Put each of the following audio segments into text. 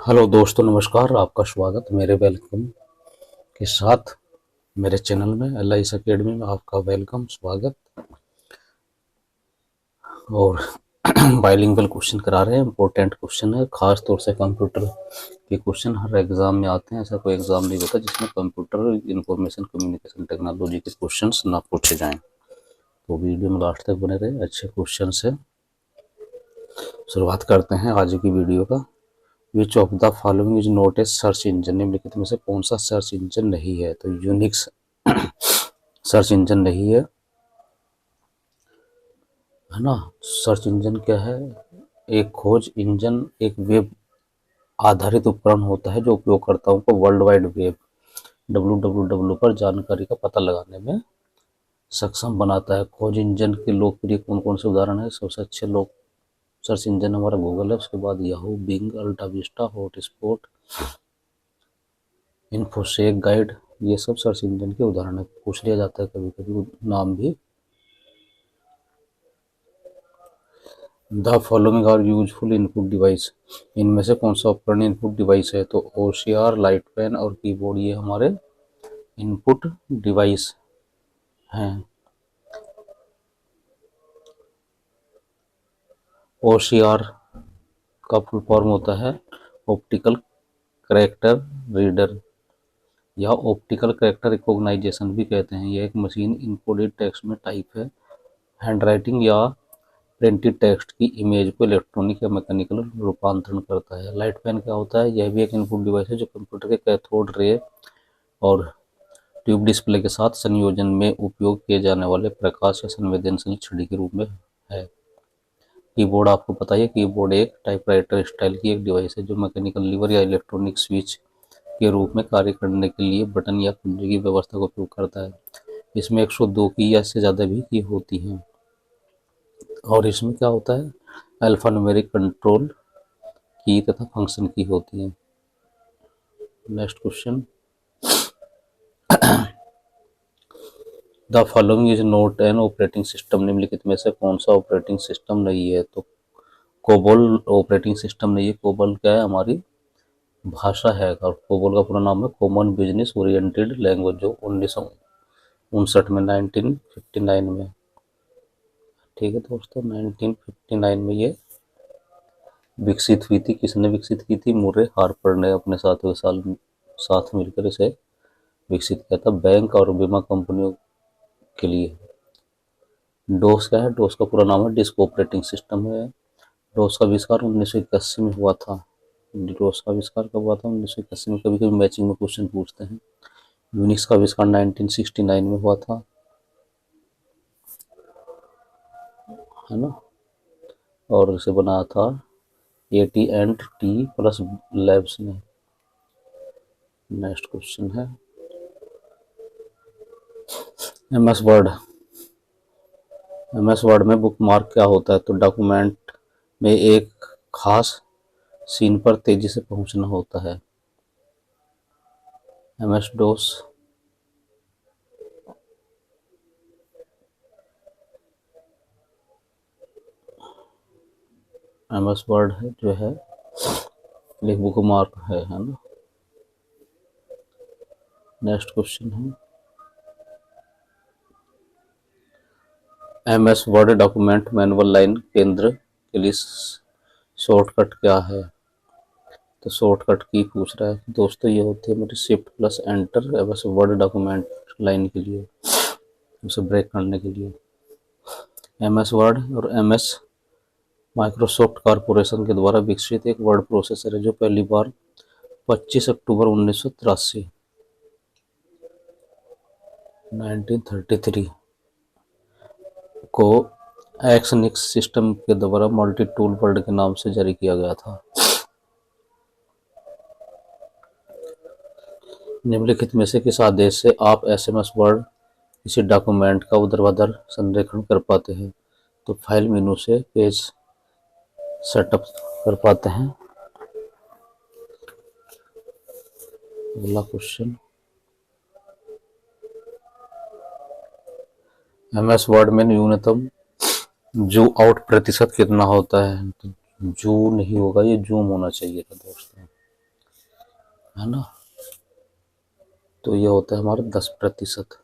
Hello दोस्तों, नमस्कार। आपका स्वागत मेरे वेलकम के साथ मेरे चैनल में LIS अकेडमी में आपका वेलकम स्वागत। और बाइलिंगुअल क्वेश्चन करा रहे हैं। इंपॉर्टेंट क्वेश्चन है, खास तौर से कंप्यूटर के क्वेश्चन हर एग्जाम में आते हैं। ऐसा कोई एग्जाम नहीं होता जिसमें कंप्यूटर इंफॉर्मेशन कम्युनिकेशन टेक्नोलॉजी के क्वेश्चंस ना पूछे जाएं। तो वीडियो में लास्ट तक बने रहे, अच्छे क्वेश्चन से शुरुआत करते हैं आज की वीडियो का। Which of the following is not a search engine, निम्नलिखित में से कौन सा सर्च इंजन नहीं है? तो यूनिक्स सर्च इंजन नहीं है ना। सर्च इंजन क्या है? एक खोज इंजन, एक वेब आधारित उपकरण होता है जो उपयोगकर्ताओं को वर्ल्ड वाइड वेब WWW पर जानकारी का पता लगाने में सक्षम बनाता है। खोज इंजन के लोकप्रिय कौन कौन से उदाहरण है? सबसे अच्छे लोग सर्च इंजन हमारा गूगल है, उसके बाद Yahoo, Bing, AltaVista, hotspot, Infoseek guide, ये सब सर्च इंजन के उदाहरण है। पूछ लिया जाता है कभी कभी नाम भी। The following are useful input device, इनमें से कौन सा उपकरण इनपुट डिवाइस है? तो OCR, लाइट पेन और कीबोर्ड ये हमारे इनपुट डिवाइस हैं। OCR का फुल फॉर्म होता है ऑप्टिकल कैरेक्टर रीडर या ऑप्टिकल कैरेक्टर रिकॉग्नाइजेशन भी कहते हैं। यह एक मशीन इनकोडेड टेक्स्ट में टाइप है, हैंडराइटिंग या प्रिंटेड टेक्स्ट की इमेज को इलेक्ट्रॉनिक या मैकेनिकल रूपांतरण करता है। लाइट पेन क्या होता है? यह भी एक इनपुट डिवाइस है जो कंप्यूटर के कैथोड रे और ट्यूब डिस्प्ले के साथ संयोजन में उपयोग किए जाने वाले प्रकाश या संवेदनशील छड़ी के रूप में है। कीबोर्ड आपको पता है, कीबोर्ड एक टाइपराइटर स्टाइल की एक डिवाइस है जो मैकेनिकल लीवर या इलेक्ट्रॉनिक स्विच के रूप में कार्य करने के लिए बटन या कुंजी की व्यवस्था का उपयोग करता है। इसमें 102 की या इससे ज़्यादा भी की होती हैं। और इसमें क्या होता है? अल्फा न्यूमेरिक कंट्रोल की तथा फंक्शन की होती है। Next question, the following is not an operating system, निम्नलिखित में से कौन सा ऑपरेटिंग सिस्टम नहीं है? तो कोबोल ऑपरेटिंग सिस्टम नहीं है। कोबोल क्या है? हमारी भाषा है, और कोबोल का पूरा नाम है कॉमन बिजनेस ओरिएंटेड लैंग्वेज, जो 1959 में 1959 में, ठीक है दोस्तों, 1959 में ये विकसित हुई थी। किसने विकसित की थी? मुर्रे हार्पर ने अपने साथियों के साथ मिलकर इसे विकसित किया था, बैंक और बीमा कंपनियों के लिए। डोस क्या है? डोस का पूरा नाम है डिस्क ऑपरेटिंग सिस्टम है। डोस का आविष्कार 1981 में हुआ था। डोस का आविष्कार कब हुआ था? 1981 में। कभी कभी मैचिंग में क्वेश्चन पूछते हैं। यूनिक्स का आविष्कार 1969 में हुआ था, है ना। और इसे बनाया था AT&T प्लस लैब्स ने। नेक्स्ट क्वेश्चन है MS वर्ड। MS वर्ड में बुक मार्क क्या होता है? तो डॉक्यूमेंट में एक खास सीन पर तेजी से पहुंचना होता है। MS डोस, MS वर्ड है जो है एक बुक मार्क है ना। नेक्स्ट क्वेश्चन है MS word document manual line केंद्र के लिए शॉर्टकट क्या है? तो शॉर्टकट की पूछ रहा है दोस्तों। ये होती है मेरी shift plus enter MS word document line के लिए, उसे ब्रेक करने के लिए। MS वर्ड और MS माइक्रोसॉफ्ट कॉरपोरेशन के द्वारा विकसित एक वर्ड प्रोसेसर है जो पहली बार 25 अक्टूबर 1983 1933 को एक्सनिक्स सिस्टम के द्वारा मल्टी टूल वर्ड के नाम से जारी किया गया था। निम्नलिखित में से किस आदेश से आप SMS वर्ड किसी डॉक्यूमेंट का ऊर्ध्वाधर संरेखण कर पाते हैं? तो फाइल मेनू से पेज सेटअप कर पाते हैं। अगला क्वेश्चन, MS वर्ड में न्यूनतम जूम आउट प्रतिशत कितना होता है? तो जूम नहीं होगा, ये जूम होना चाहिए था दोस्तों। है ना। तो ये होता है हमारा 10%।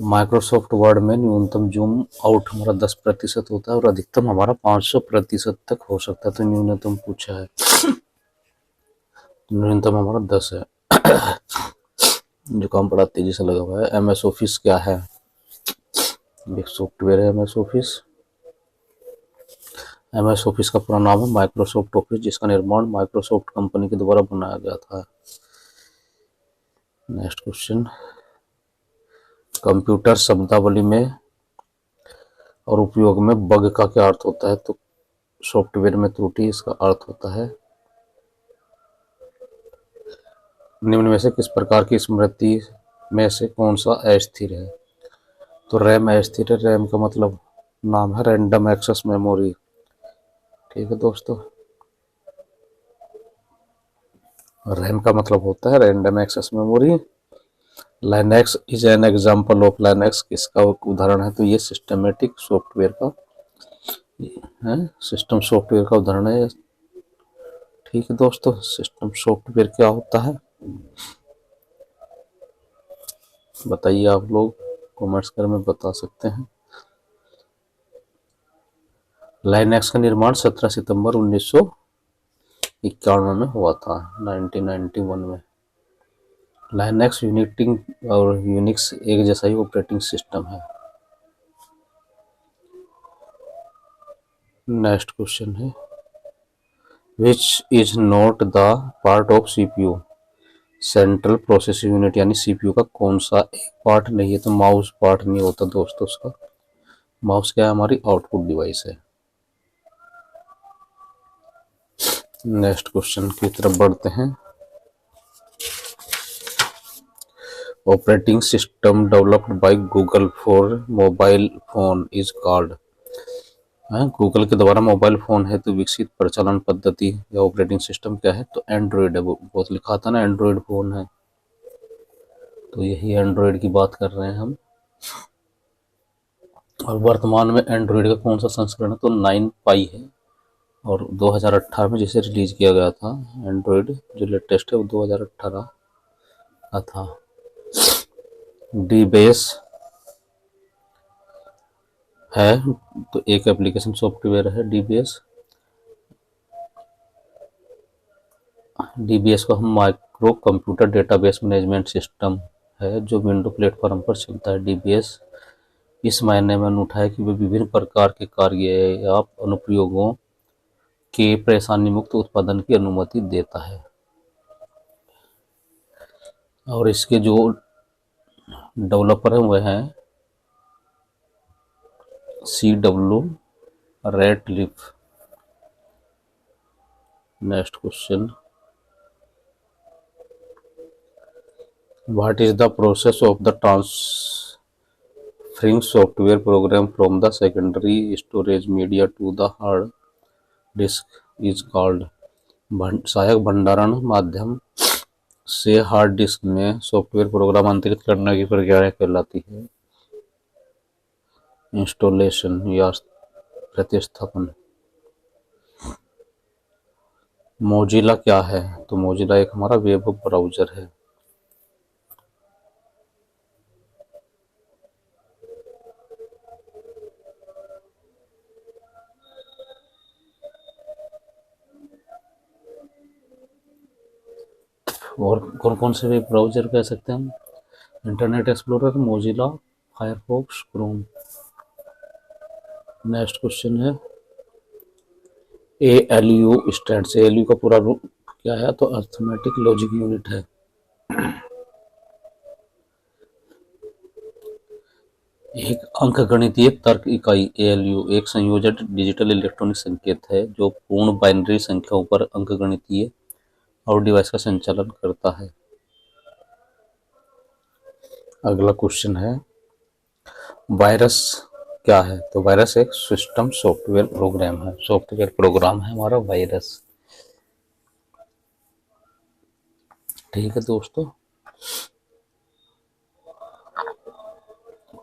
माइक्रोसॉफ्ट वर्ड में न्यूनतम जूम आउट हमारा 10% होता है और अधिकतम हमारा 500% तक हो सकता है। तो न्यूनतम पूछा है, न्यूनतम हमारा 10 है। जो काम बड़ा तेजी से लगा हुआ है। एम एस ऑफिस क्या है? एक सॉफ्टवेयर है M S office. M S office का पूरा नाम है माइक्रोसॉफ्ट ऑफिस, जिसका निर्माण माइक्रोसॉफ्ट कंपनी के द्वारा बनाया गया था। नेक्स्ट क्वेश्चन, कंप्यूटर शब्दावली में और उपयोग में बग का क्या अर्थ होता है? तो सॉफ्टवेयर में त्रुटि इसका अर्थ होता है। निम्न में से किस प्रकार की स्मृति में से कौन सा अस्थिर है? तो रैम अस्थिर है। रैम का मतलब नाम है रैंडम एक्सेस मेमोरी। ठीक है दोस्तों, रैम का मतलब होता है random access memory. Linux is an example of. Linux किसका उदाहरण है? तो ये सिस्टमेटिक सॉफ्टवेयर का है, सिस्टम सॉफ्टवेयर का उदाहरण है। ठीक है दोस्तों, सिस्टम सॉफ्टवेयर क्या होता है बताइए, आप लोग कमेंट्स कर में बता सकते हैं। लाइनक्स का निर्माण 17 सितंबर 1991 में हुआ था, 1991 में। लाइनक्स यूनिटिंग और यूनिक्स एक जैसा ही ऑपरेटिंग सिस्टम है। नेक्स्ट क्वेश्चन है, which is not the part of CPU? Central processing unit यानी सीपीयू का कौन सा एक पार्ट नहीं है? तो माउस पार्ट नहीं होता दोस्तों उसका। माउस क्या है? हमारी आउटपुट डिवाइस है। नेक्स्ट क्वेश्चन की तरफ बढ़ते हैं। Operating system developed by Google for mobile phone is called. Google के द्वारा मोबाइल फोन है तो विकसित प्रचालन पद्धति या ऑपरेटिंग सिस्टम क्या है? तो एंड्रॉइड है। वो बहुत लिखा था ना, एंड्रॉइड फोन है, तो यही एंड्रॉइड की बात कर रहे हैं हम। और वर्तमान में एंड्रॉइड का कौन सा संस्करण है? तो 9 पाई है और 2018 में जिसे रिलीज किया गया था। एंड्रॉइड जो लेटेस्ट है वो 2018 का था। डी बेस है तो एक एप्लीकेशन सॉफ्टवेयर है डीबीएस। डीबीएस को हम micro computer database management system है जो विंडो प्लेटफॉर्म पर चलता है। डीबीएस इस मायने में अनूठा है कि वह विभिन्न प्रकार के कार्य या अनुप्रयोगों के परेशानी मुक्त उत्पादन की अनुमति देता है। और इसके जो डेवलपर हैं वह हैं CW Radcliffe. Next question, what is the process of the transferring software program from the secondary storage media to the hard disk is called. सहायक भंडारण माध्यम से हार्ड डिस्क में सॉफ्टवेयर प्रोग्राम अंतरित करने की प्रक्रिया कहलाती है इंस्टॉलेशन या प्रतिस्थापन। मोजिला क्या है? तो मोजिला एक हमारा वेब ब्राउज़र है। और कौन कौन से वेब ब्राउज़र कह सकते हैं हम? Internet explorer, Mozilla, Firefox, Chrome. Next question है, ALU स्टैंड से ALU का पूरा रूप क्या है? तो अर्थमेटिक लॉजिक यूनिट है। एक अंकगणितीय तर्क इकाई ALU एक संयोजित डिजिटल इलेक्ट्रॉनिक संकेत है जो पूर्ण बाइनरी संख्याओं पर अंकगणितीय और डिवाइस का संचालन करता है। अगला क्वेश्चन है, वायरस क्या है? तो वायरस एक सिस्टम सॉफ्टवेयर प्रोग्राम है। सॉफ्टवेयर प्रोग्राम है हमारा वायरस। ठीक है दोस्तों,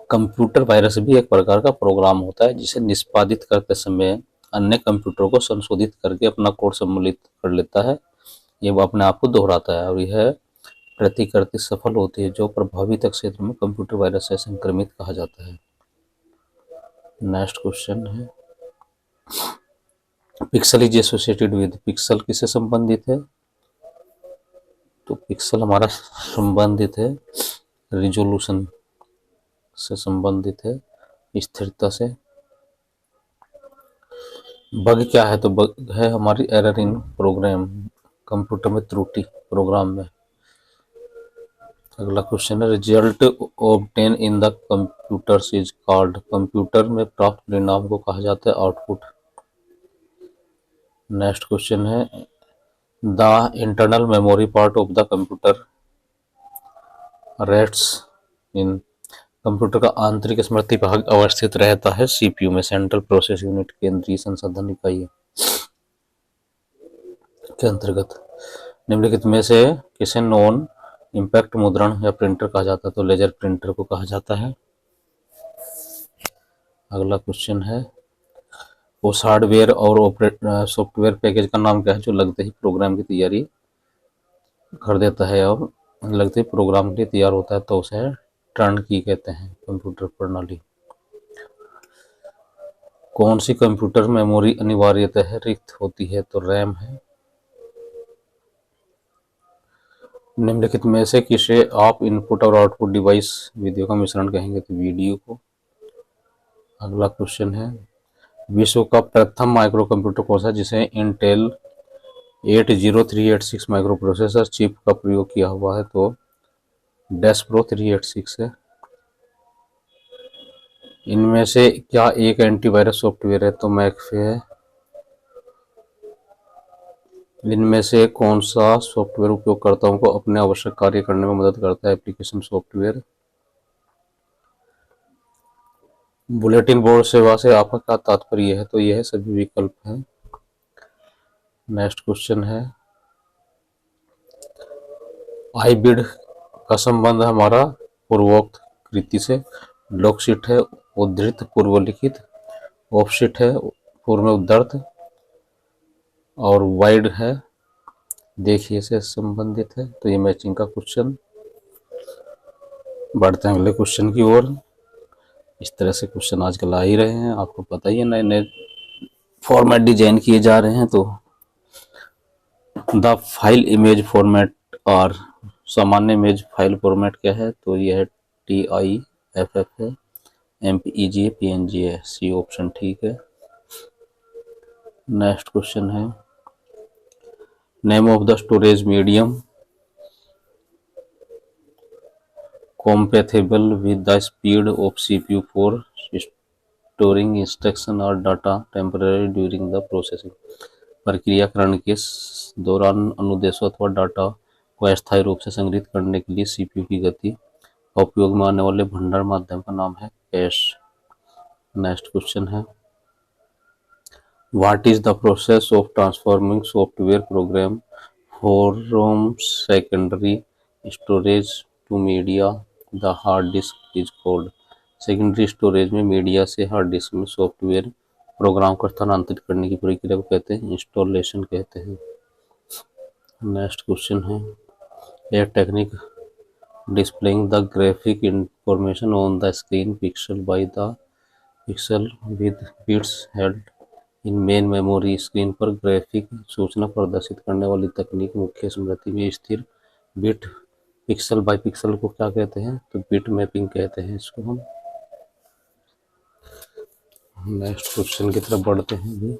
कंप्यूटर वायरस भी एक प्रकार का प्रोग्राम होता है जिसे निष्पादित करते समय अन्य कंप्यूटर को संशोधित करके अपना कोड सम्मिलित कर लेता है। ये वो अपने आप को दोहराता है और यह प्रतिकृति सफल होती है, जो प्रभावित क्षेत्र में कंप्यूटर वायरस से संक्रमित कहा जाता है। नेक्स्ट क्वेश्चन है, pixel is associated with, pixel किससे संबंधित है? तो पिक्सल हमारा संबंधित है रिजोल्यूशन से संबंधित है, स्थिरता से। बग क्या है? तो बग है हमारी एरर इन प्रोग्राम, कंप्यूटर में त्रुटि प्रोग्राम में। अगला क्वेश्चन है, result obtain in the computers is called, computer में प्राप्त परिणाम को कहा जाता है आउटपुट। नेक्स्ट क्वेश्चन है, the internal memory part of the computer rests in, computer का आंतरिक स्मृति भाग अवस्थित रहता है सीपीयू में, सेंट्रल प्रोसेस यूनिट, केंद्रीय संसाधन इकाई के अंतर्गत। निम्नलिखित में से किसे नॉन इम्पैक्ट मुद्रण या प्रिंटर कहा जाता है? तो लेजर प्रिंटर को कहा जाता है। अगला क्वेश्चन है, उस हार्डवेयर और सॉफ्टवेयर पैकेज का नाम क्या है जो लगते ही प्रोग्राम की तैयारी कर देता है और लगते ही प्रोग्राम के लिए तैयार होता है? तो उसे टर्न की कहते हैं कंप्यूटर प्रणाली। कौन सी कंप्यूटर मेमोरी अनिवार्यतः रिक्त होती है? तो रैम है। निम्नलिखित में से किसे आप इनपुट और आउटपुट डिवाइस वीडियो का मिश्रण कहेंगे? तो वीडियो को। अगला क्वेश्चन है, विश्व का प्रथम माइक्रो कंप्यूटर कौन सा जिसे इंटेल 80386 माइक्रो प्रोसेसर चिप का प्रयोग किया हुआ है? तो डेस्प्रो 386 है। इनमें से क्या एक एंटीवायरस सॉफ्टवेयर है? तो मैकफे है। इनमें से कौन सा सॉफ्टवेयर उपयोगकर्ताओं को अपने आवश्यक कार्य करने में मदद करता है? Application software. बुलेटिन बोर्ड सेवा से आपका क्या तात्पर्य है? तो यह सभी विकल्प हैं। नेक्स्ट क्वेश्चन है, आईबिड का संबंध हमारा पूर्वोक्त कृति से। लॉकशीट है उद्धृत पूर्वलिखित, ऑफशीट है पूर्व में उद्धृत, और वाइड है देखिए से संबंधित है। तो ये मैचिंग का क्वेश्चन। बढ़ते हैं अगले क्वेश्चन की ओर। इस तरह से क्वेश्चन आजकल आ ही रहे हैं, आपको पता ही है, नए नए फॉर्मेट डिजाइन किए जा रहे हैं। तो द फाइल इमेज फॉर्मेट और सामान्य इमेज फाइल फॉर्मेट क्या है? तो यह है TIFF है, MPEG है, PNG है, सी ऑप्शन ठीक है। नेक्स्ट क्वेश्चन है, name of the storage medium compatible with the speed of CPU for storing instruction or data temporarily during the processing, प्रक्रियाकरण के दौरान अनुदेशों अथवा डाटा को अस्थायी रूप से संग्रहित करने के लिए सीपीयू की गति का उपयोग में आने वाले भंडार माध्यम का नाम है कैश। नेक्स्ट क्वेश्चन है, what is the process of transforming software program from secondary storage to media the hard disk is called, secondary storage में मीडिया से हार्ड डिस्क में सॉफ्टवेयर प्रोग्राम को स्थानांतरित करने की प्रक्रिया को कहते हैं इंस्टॉलेशन कहते हैं। नेक्स्ट क्वेश्चन है, a technique displaying the graphic information on the screen pixel by the pixel with bits held in main memory, screen पर ग्राफिक सूचना प्रदर्शित करने वाली तकनीक मुख्य स्मृति में स्थिर बिट पिक्सल बाय पिक्सल को क्या कहते हैं? तो बिट मैपिंग कहते हैं इसको हम। नेक्स्ट क्वेश्चन की तरफ बढ़ते हैं अभी।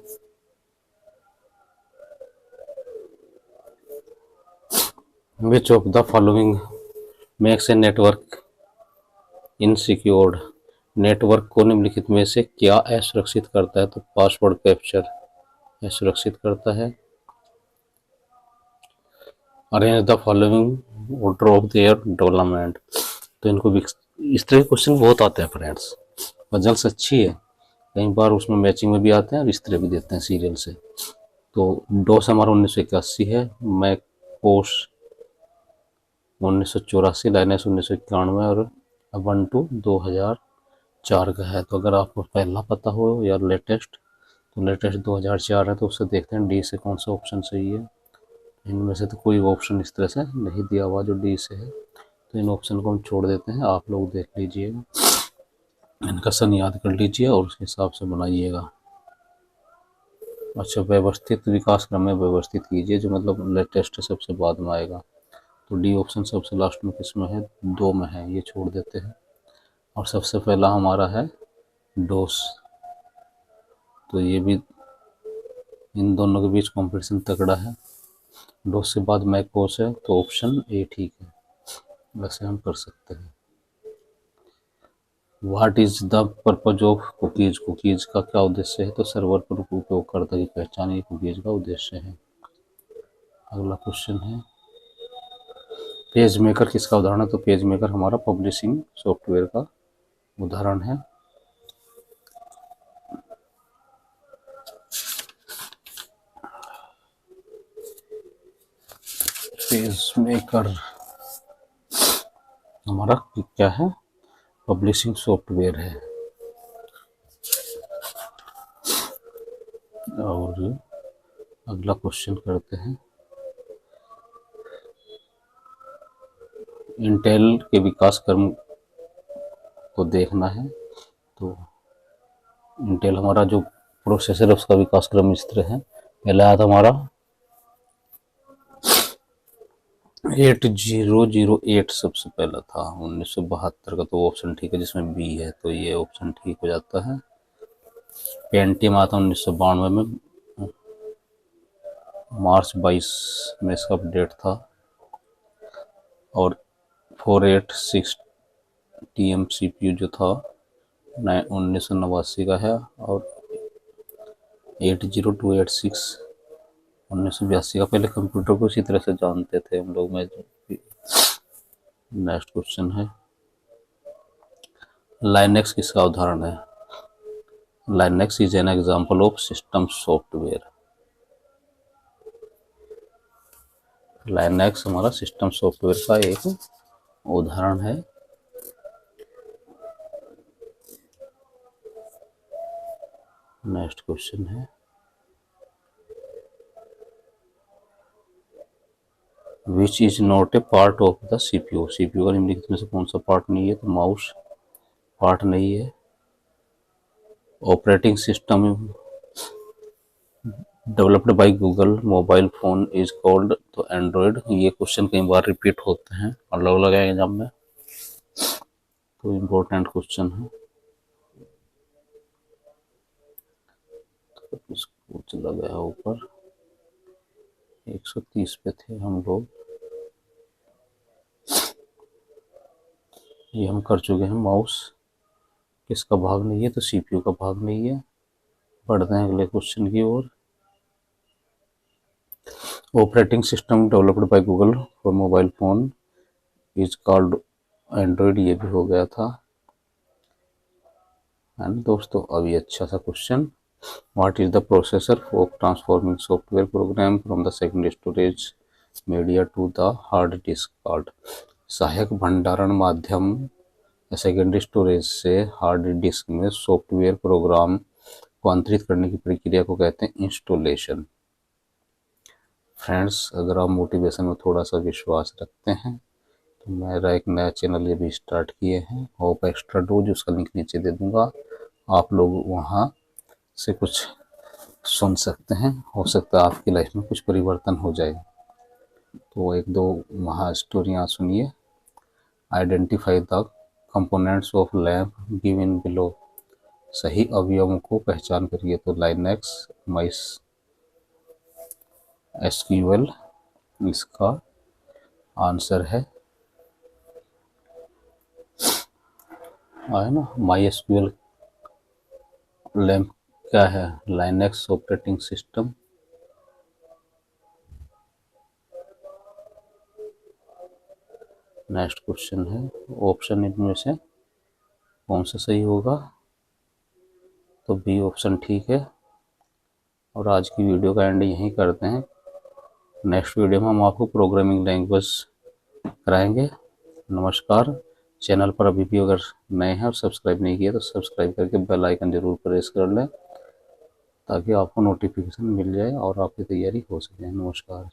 Which of the following makes a network insecured, network को निम्नलिखित में से क्या असुरक्षित करता है? तो पासवर्ड कैप्चर असुरक्षित करता है। Arrange the following order of their development, तो इनको इस तरह के क्वेश्चन बहुत आते हैं फ्रेंड्स, पजल्स अच्छी है, कई बार उसमें मैचिंग में भी आते हैं और इस तरह भी देते हैं सीरियल से। तो डोस हमारा 1981 है, मैकोस 1984, लाइनस 1991 और ubuntu 2004 का है। तो अगर आपको पहला पता हो या लेटेस्ट तो लेटेस्ट 2004 है, तो उससे देखते हैं डी से कौन सा ऑप्शन सही है। इनमें से तो कोई ऑप्शन इस तरह से नहीं दिया हुआ जो डी से है, तो इन ऑप्शन को हम छोड़ देते हैं। आप लोग देख लीजिएगा, इनका सन याद कर लीजिए और उसके हिसाब से बनाइएगा। अच्छा, व्यवस्थित विकास क्रम में व्यवस्थित कीजिए, जो मतलब लेटेस्ट सबसे बाद में आएगा। तो डी ऑप्शन सबसे लास्ट में किस में है, 2 में है, ये छोड़ देते हैं। और सबसे पहला हमारा है डोस, तो ये भी इन दोनों के बीच कंपटीशन तगड़ा है। डोस से बाद मैकोस है, तो ऑप्शन ए ठीक है, वैसे हम कर सकते हैं। What is the purpose of cookies, cookies का क्या उद्देश्य है, तो सर्वर पर उपयोगकर्ता की पहचान ये कुकीज का उद्देश्य है। अगला क्वेश्चन है पेज मेकर किसका उदाहरण है, तो पेज मेकर हमारा पब्लिशिंग सॉफ्टवेयर का उदाहरण है। पेज मेकर हमारा क्या है, पब्लिशिंग सॉफ्टवेयर है। और अगला क्वेश्चन करते हैं, इंटेल के विकास क्रम को देखना है। तो इंटेल हमारा जो प्रोसेसर है उसका विकास क्रम इस तरह है। पहला आया था हमारा 8008 सबसे पहला था 1972 का, तो ऑप्शन ठीक है, जिसमें बी है, तो ये ऑप्शन ठीक हो जाता है। पेंटियम आया था 1992 में, मार्च 22 में इसका अपडेट था। और 486 TM CPU जो था 1989 का है। और 80286 1982 का। पहले कंप्यूटर को इसी तरह से जानते थे हम लोग में। नेक्स्ट क्वेश्चन है लाइनेक्स किसका उदाहरण है, Linux is an example of system software. Linux हमारा सिस्टम सॉफ्टवेयर का एक उदाहरण है। नेक्स्ट क्वेश्चन है which is not a part of the CPU, CPU का निम्नलिखित में से कौन सा पार्ट नहीं है, तो माउस पार्ट नहीं है। Operating system developed by Google mobile phone is called, तो एंड्रॉयड। ये क्वेश्चन कई बार रिपीट होते हैं अलग अलग एग्जाम में, तो इम्पोर्टेंट क्वेश्चन है। तो इसको चला गया ऊपर, 130 पे थे हम लोग, ये हम कर चुके हैं। माउस किसका भाग नहीं है, तो सीपीयू का भाग नहीं है। बढ़ते हैं अगले क्वेश्चन की ओर। Operating system developed by Google for mobile phone is called Android, ये भी हो गया था। एंड दोस्तों अब ये अच्छा सा question, what is the processor of transforming software program from the secondary storage media to the hard disk called. सहायक भंडारण माध्यम सेकेंडरी स्टोरेज से हार्ड डिस्क में सॉफ्टवेयर प्रोग्राम को अंतरित करने की प्रक्रिया को कहते हैं इंस्टॉलेशन। फ्रेंड्स, अगर आप मोटिवेशन में थोड़ा सा विश्वास रखते हैं तो मेरा एक नया चैनल ये भी स्टार्ट किए हैं, होप एक्स्ट्रा डोज, उसका लिंक नीचे दे दूंगा। आप लोग वहाँ से कुछ सुन सकते हैं, हो सकता है आपकी लाइफ में कुछ परिवर्तन हो जाए। तो एक दो वहाँ स्टोरियाँ सुनिए। Identify the components of lamp given below, सही अवयवों को पहचान करिए, तो लाइनेक्स माइस एसक्यूएल इसका आंसर है ना। माई एसक्यूएल लैम्प क्या है, Linux operating system. Next question है ऑप्शन इनमें से कौन सा सही होगा, तो बी ऑप्शन ठीक है। और आज की वीडियो का एंड यहीं करते हैं। नेक्स्ट वीडियो में हम आपको प्रोग्रामिंग लैंग्वेज कराएंगे। नमस्कार। चैनल पर अभी भी अगर नए हैं और सब्सक्राइब नहीं किया तो सब्सक्राइब करके बेल आइकन जरूर प्रेस कर लें, ताकि आपको नोटिफिकेशन मिल जाए और आपकी तैयारी हो सके। नमस्कार।